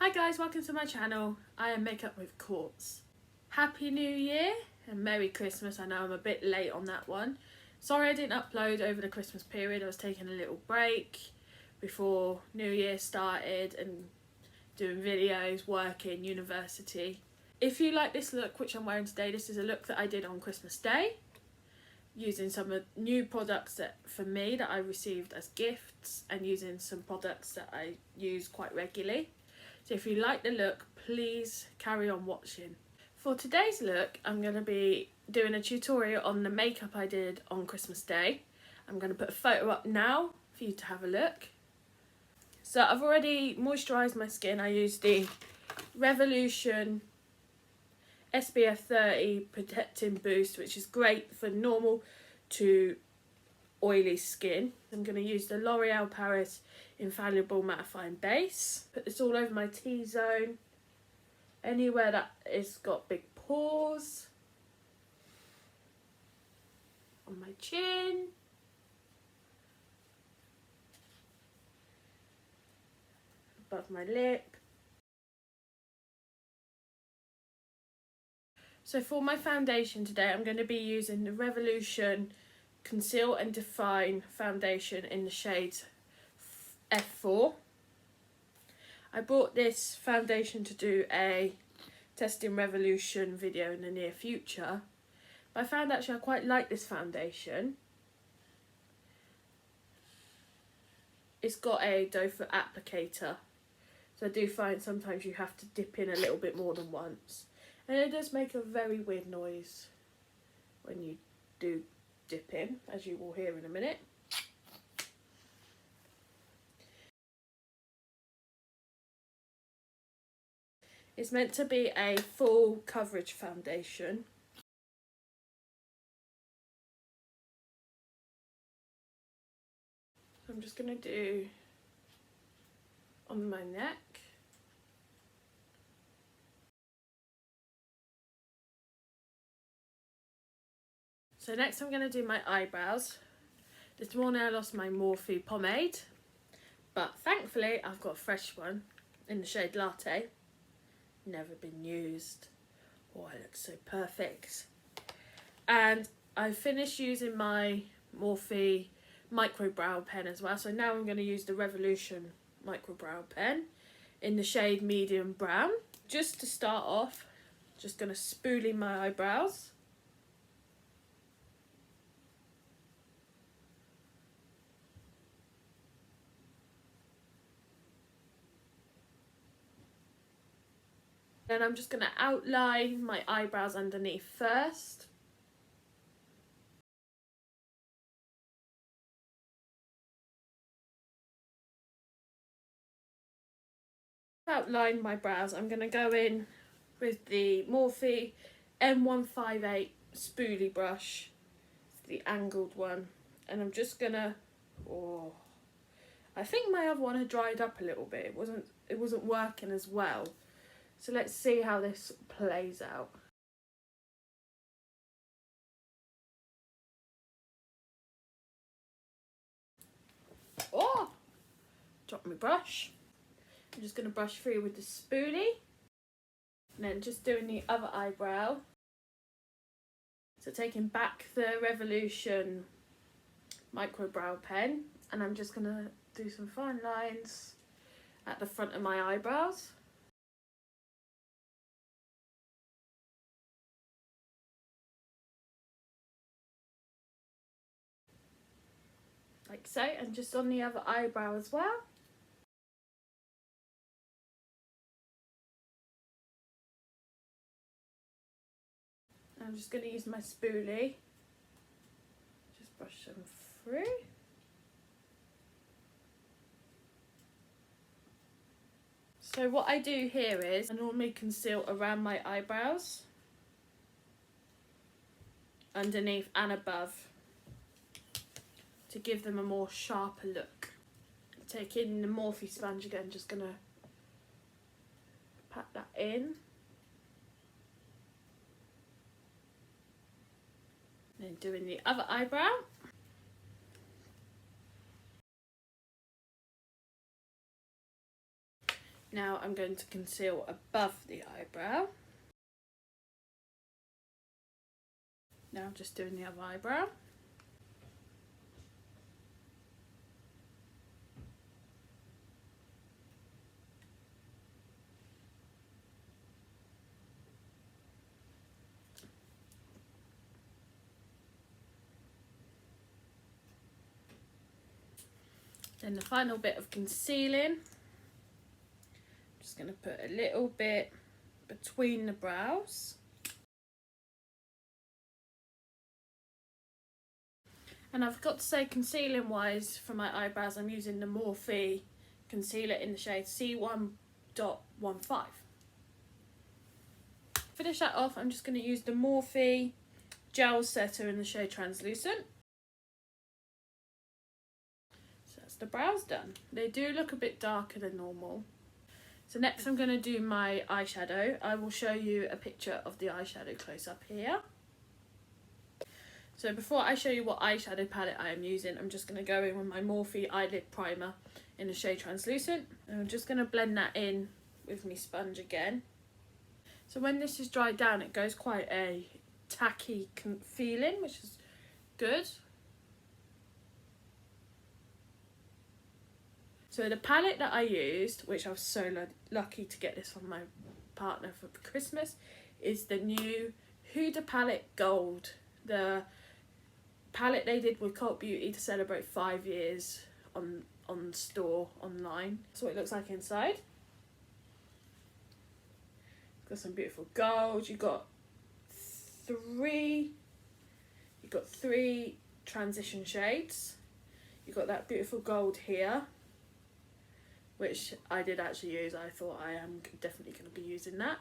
Hi guys, welcome to my channel. I am Makeup with Courts. Happy New Year and Merry Christmas. I know I'm a bit late on that one. Sorry I didn't upload over the Christmas period. I was taking a little break before New Year started and doing videos, working, university. If you like this look which I'm wearing today, this is a look that I did on Christmas Day, using some of new products that for me that I received as gifts and using some products that I use quite regularly. So if you like the look, please carry on watching. For today's look, I'm going to be doing a tutorial on the makeup I did on Christmas Day. I'm going to put a photo up now for you to have a look. So I've already moisturised my skin. I used the Revolution SPF 30 Protecting Boost, which is great for normal to oily skin. I'm going to use the L'Oreal Paris Infallible Mattifying Base. Put this all over my T-zone, anywhere that it's got big pores, on my chin, above my lip. So for my foundation today, I'm going to be using the Revolution Conceal and Define Foundation in the shade F4. I bought this foundation to do a testing Revolution video in the near future, but I found actually I quite like this foundation. It's got a doe foot applicator, so I do find sometimes you have to dip in a little bit more than once, and it does make a very weird noise when you do dip in, as you will hear in a minute. It's meant to be a full coverage foundation. I'm just going to do on my neck. So next I'm going to do my eyebrows. This morning I lost my Morphe pomade, but thankfully I've got a fresh one in the shade Latte. Never been used. Oh, it looks so perfect. And I finished using my Morphe micro brow pen as well, so now I'm going to use the Revolution micro brow pen in the shade medium brown. Just to start off, just going to spoolie my eyebrows. Then I'm just going to outline my eyebrows underneath first. Outline my brows, I'm going to go in with the Morphe M158 spoolie brush, the angled one, and I'm just going to, I think my other one had dried up a little bit. It wasn't working as well. So let's see how this plays out. Oh! Drop my brush. I'm just going to brush through with the spoolie. And then just doing the other eyebrow. So taking back the Revolution micro brow pen. And I'm just going to do some fine lines at the front of my eyebrows. Like so, and just on the other eyebrow as well. I'm just going to use my spoolie, just brush them through. So what I do here is I normally conceal around my eyebrows, underneath and above, to give them a more sharper look. Taking the Morphe sponge again, just going to pat that in. Then doing the other eyebrow. Now I'm going to conceal above the eyebrow. Now I'm just doing the other eyebrow. Then the final bit of concealing, I'm just going to put a little bit between the brows. And I forgot to say, concealing wise for my eyebrows, I'm using the Morphe concealer in the shade C1.15. Finish that off, I'm just going to use the Morphe gel setter in the shade translucent. So that's the brows done. They do look a bit darker than normal. So next I'm going to do my eyeshadow. I will show you a picture of the eyeshadow close up here. So before I show you what eyeshadow palette I am using, I'm just going to go in with my Morphe eyelid primer in the shade translucent. And I'm just going to blend that in with my sponge again. So when this is dried down, it goes quite a tacky feeling, which is good. So the palette that I used, which I was so lucky to get this from my partner for Christmas, is the new Huda palette Gold. The palette they did with Cult Beauty to celebrate 5 years on store online. That's what it looks like inside. Got some beautiful gold. You got three transition shades. You got that beautiful gold here, which I did actually use. I thought I am definitely going to be using that.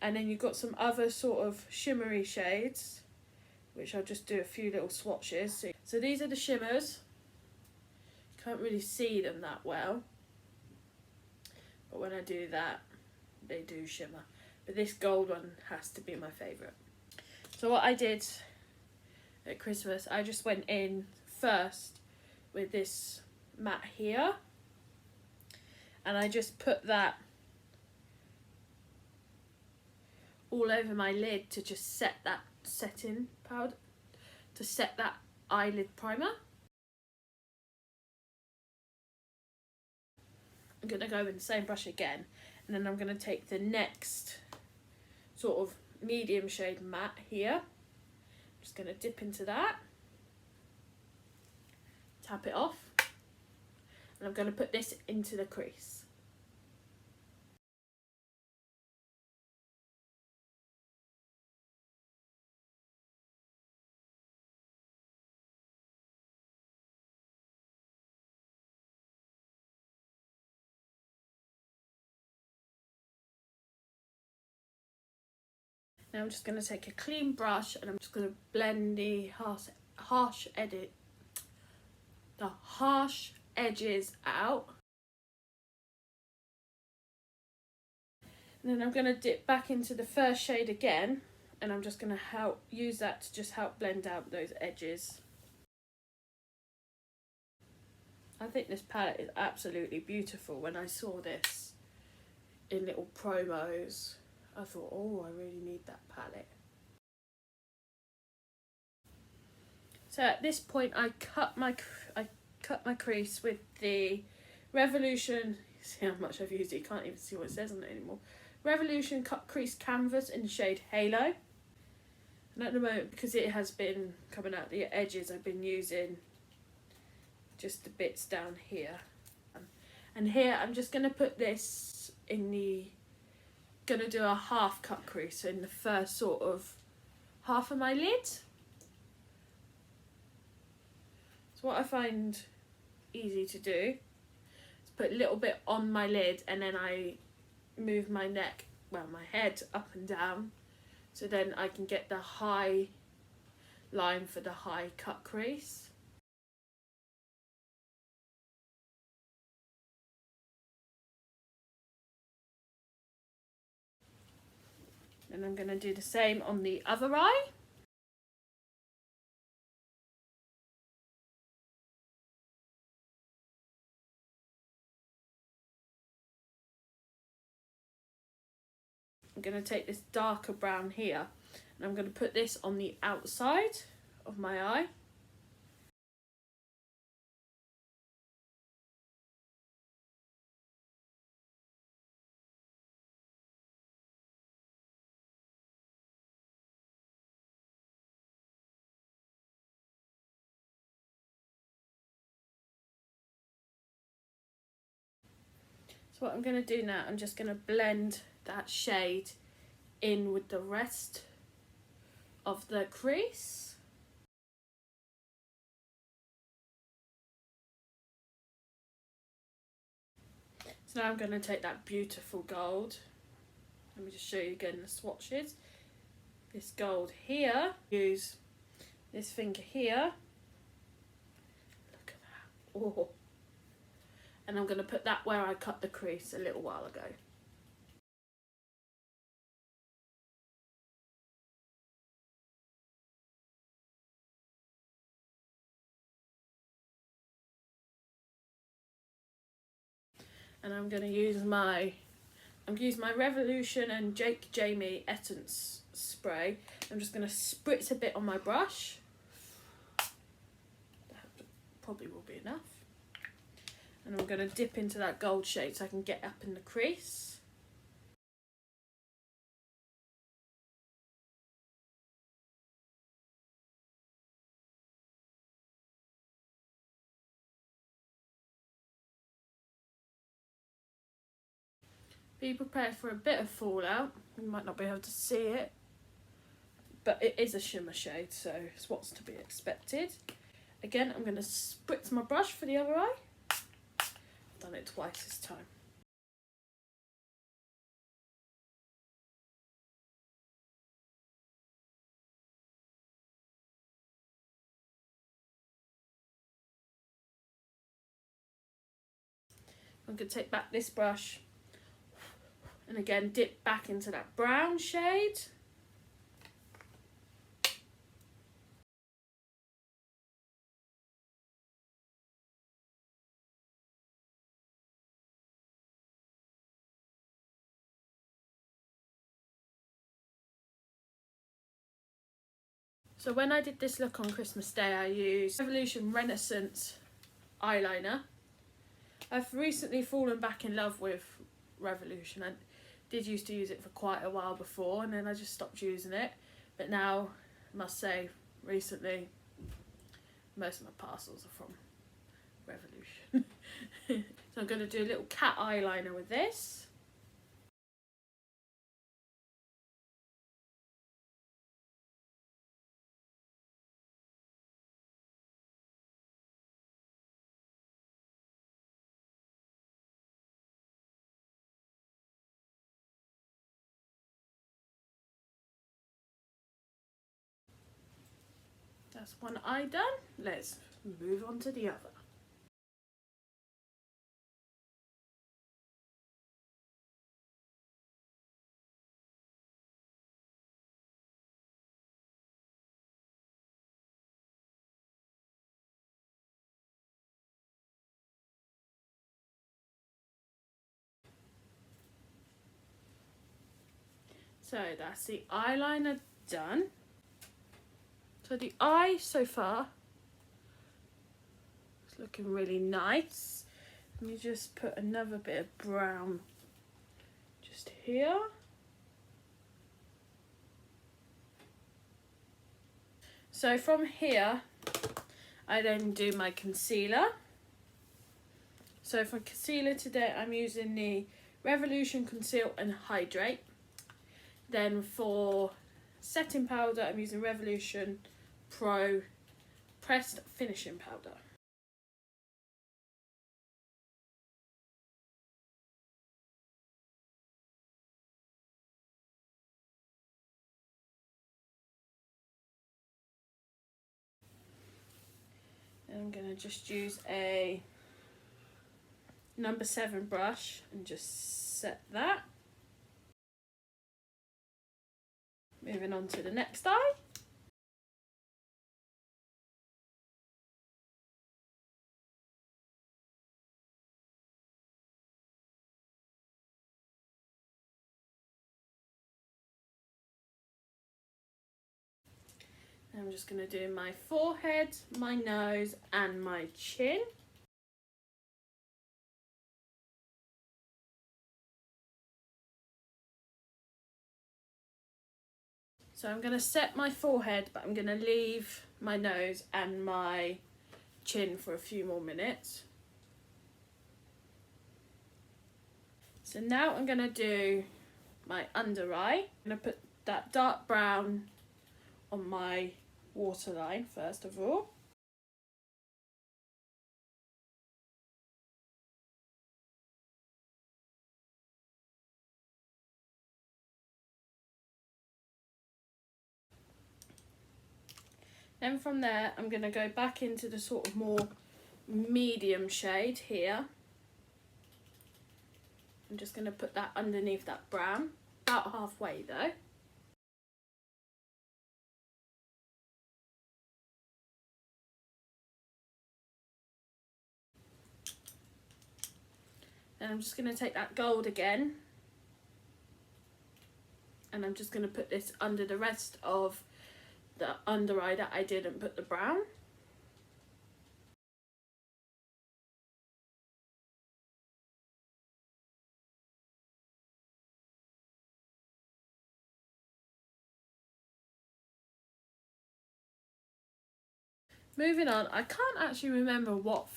And then you've got some other sort of shimmery shades, which I'll just do a few little swatches. So these are the shimmers. You can't really see them that well, but when I do that, they do shimmer. But this gold one has to be my favourite. So what I did at Christmas, I just went in first with this matte here, and I just put that all over my lid to just set that setting powder, to set that eyelid primer. I'm going to go with the same brush again, and then I'm going to take the next sort of medium shade matte here. I'm just going to dip into that, tap it off, and I'm going to put this into the crease. Now I'm just going to take a clean brush and I'm just going to blend the harsh edges out. And then I'm going to dip back into the first shade again, and I'm just going to use that to just help blend out those edges. I think this palette is absolutely beautiful. When I saw this in little promos, I thought, oh, I really need that palette. So at this point, I cut my crease with the Revolution. See how much I've used it? You can't even see what it says on it anymore. Revolution cut crease canvas in the shade Halo. And at the moment, because it has been coming out the edges, I've been using just the bits down here. And here, I'm just going to put this in the, going to do a half cut crease, so in the first sort of half of my lid. So what I find easy to do is put a little bit on my lid, and then I move my neck, well, my head up and down, so then I can get the high line for the high cut crease. And I'm going to do the same on the other eye. I'm going to take this darker brown here and I'm going to put this on the outside of my eye. So what I'm going to do now, I'm just going to blend that shade in with the rest of the crease. So now I'm going to take that beautiful gold. Let me just show you again the swatches. This gold here, use this finger here. Look at that. Oh. And I'm going to put that where I cut the crease a little while ago. And I'm going to use my Revolution and Jake Jamie Essence spray. I'm just going to spritz a bit on my brush. That probably will be enough. And I'm going to dip into that gold shade so I can get up in the crease. Be prepared for a bit of fallout. You might not be able to see it, but it is a shimmer shade, so it's what's to be expected. Again, I'm going to spritz my brush for the other eye. I've done it twice this time. I'm going to take back this brush and again dip back into that brown shade. So when I did this look on Christmas Day, I used Revolution Renaissance eyeliner. I've recently fallen back in love with Revolution. I did used to use it for quite a while before and then I just stopped using it. But now, I must say, recently, most of my parcels are from Revolution. So I'm going to do a little cat eyeliner with this. That's one eye done. Let's move on to the other. So that's the eyeliner done. So the eye so far is looking really nice. Let me just put another bit of brown just here. So from here, I then do my concealer. So for concealer today, I'm using the Revolution Conceal and Hydrate. Then for setting powder, I'm using Revolution Pro Pressed Finishing Powder. And I'm going to just use a number 7 brush and just set that. Moving on to the next eye. I'm just going to do my forehead, my nose and my chin. So I'm going to set my forehead, but I'm going to leave my nose and my chin for a few more minutes. So now I'm going to do my under eye. I'm going to put that dark brown on my waterline first of all. Then from there, I'm going to go back into the sort of more medium shade here. I'm just going to put that underneath that brown, about halfway though. Then I'm just going to take that gold again. And I'm just going to put this under the rest of the under eye that I didn't put the brown. Moving on, I can't actually remember what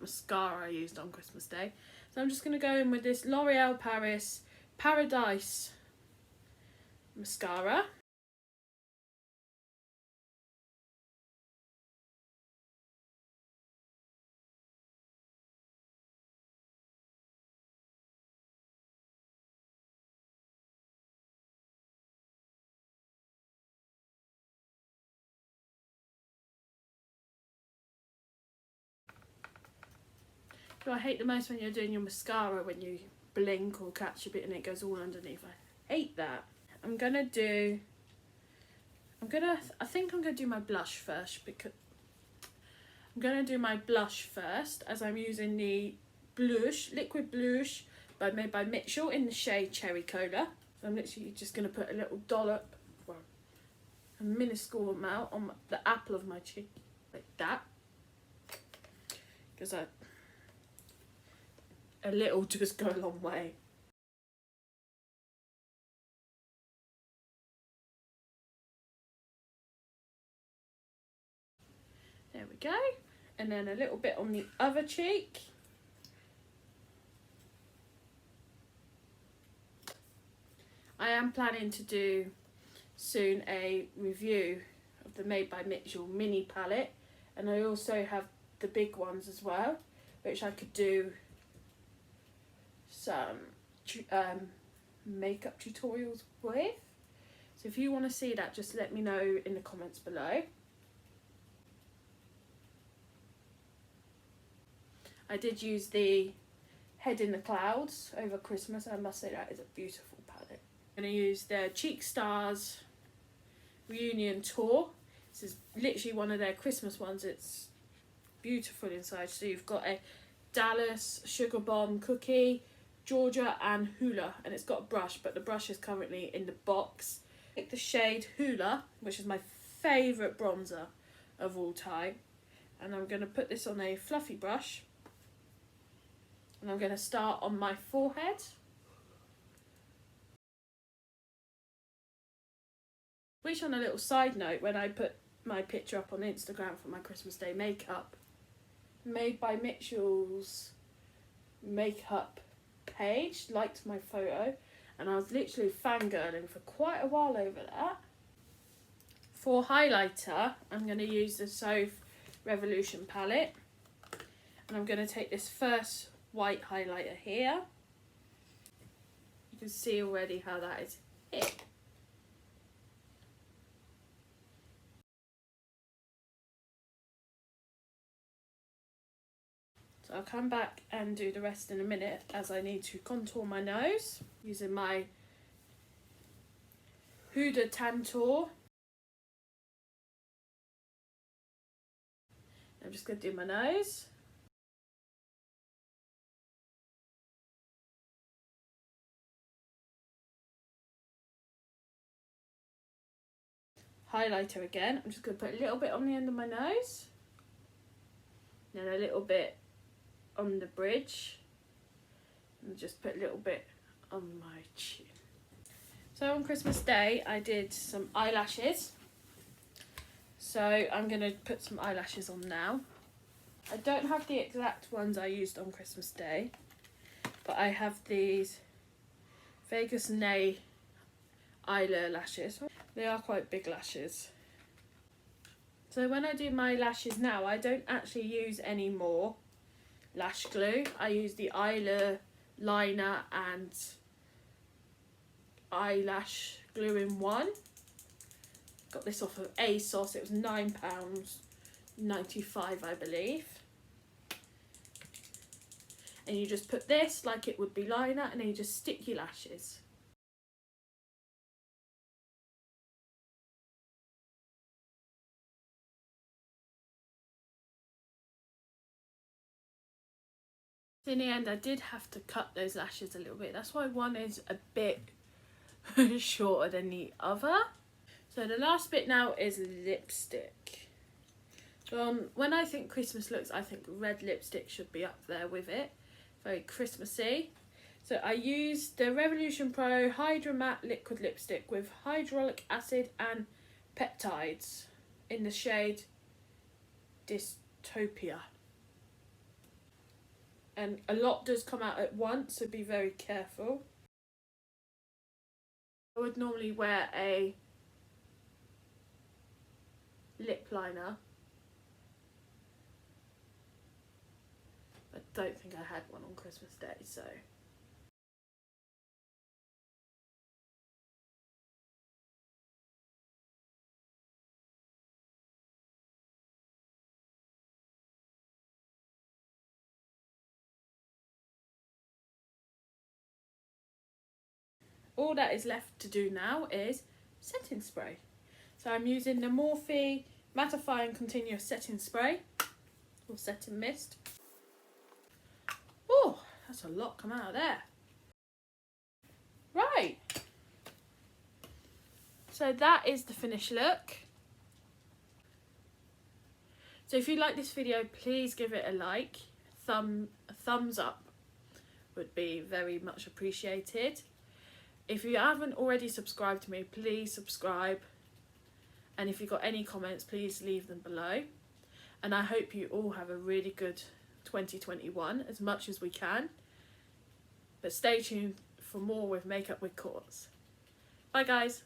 mascara I used on Christmas Day. So I'm just going to go in with this L'Oreal Paris Paradise mascara. So I hate the most when you're doing your mascara when you blink or catch a bit and it goes all underneath. I hate that. I think I'm gonna do my blush first because as I'm using the blush, liquid blush made by Mitchell in the shade Cherry Cola. So I'm literally just gonna put a little dollop, well, a minuscule amount on the apple of my cheek, like that, because a little just go a long way. There we go. And then a little bit on the other cheek. I am planning to do soon a review of the Made by Mitchell mini palette, and I also have the big ones as well, which I could do some makeup tutorials with. So if you want to see that, just let me know in the comments below. I did use the Head in the Clouds over Christmas. I must say that is a beautiful palette. I'm going to use the Cheek Stars Reunion Tour. This is literally one of their Christmas ones. It's beautiful inside. So you've got a Dallas, Sugar Bomb cookie, Georgia and hoola, and it's got a brush, but the brush is currently in the box. I picked the shade Hoola, which is my favourite bronzer of all time, and I'm going to put this on a fluffy brush, and I'm going to start on my forehead. Which, on a little side note, when I put my picture up on Instagram for my Christmas Day makeup, Made by Mitchell's makeup page liked my photo, and I was literally fangirling for quite a while over that. For highlighter, I'm going to use the Soph Revolution palette, and I'm going to take this first white highlighter here. You can see already how that is hit. So I'll come back and do the rest in a minute, as I need to contour my nose using my Huda Tantour. I'm just going to do my nose. highlighter again. I'm just going to put a little bit on the end of my nose. Then a little bit on the bridge. And just put a little bit on my chin. So on Christmas Day I did some eyelashes. So I'm going to put some eyelashes on now. I don't have the exact ones I used on Christmas Day, but I have these Vegas Nay eyelashes. They are quite big lashes. So when I do my lashes now, I don't actually use any more lash glue. I use the eyeliner liner and eyelash glue in one. Got this off of ASOS. It was £9.95, I believe. And you just put this like it would be liner, and then you just stick your lashes. In the end, I did have to cut those lashes a little bit. That's why one is a bit shorter than the other. So the last bit now is lipstick. When I think Christmas looks, I think red lipstick should be up there with it. Very Christmassy. So I used the Revolution Pro Hydra Matte Liquid Lipstick with hyaluronic acid and peptides in the shade Dystopia. And a lot does come out at once, so be very careful. I would normally wear a lip liner. I don't think I had one on Christmas Day, so. All that is left to do now is setting spray. So I'm using the Morphe Mattifying Continuous Setting Spray, or Setting Mist. Oh, that's a lot come out of there. Right. So that is the finished look. So if you like this video, please give it a like. A thumbs up would be very much appreciated. If you haven't already subscribed to me, please subscribe. And if you've got any comments, please leave them below. And I hope you all have a really good 2021, as much as we can. But stay tuned for more with Makeup with Courts. Bye guys.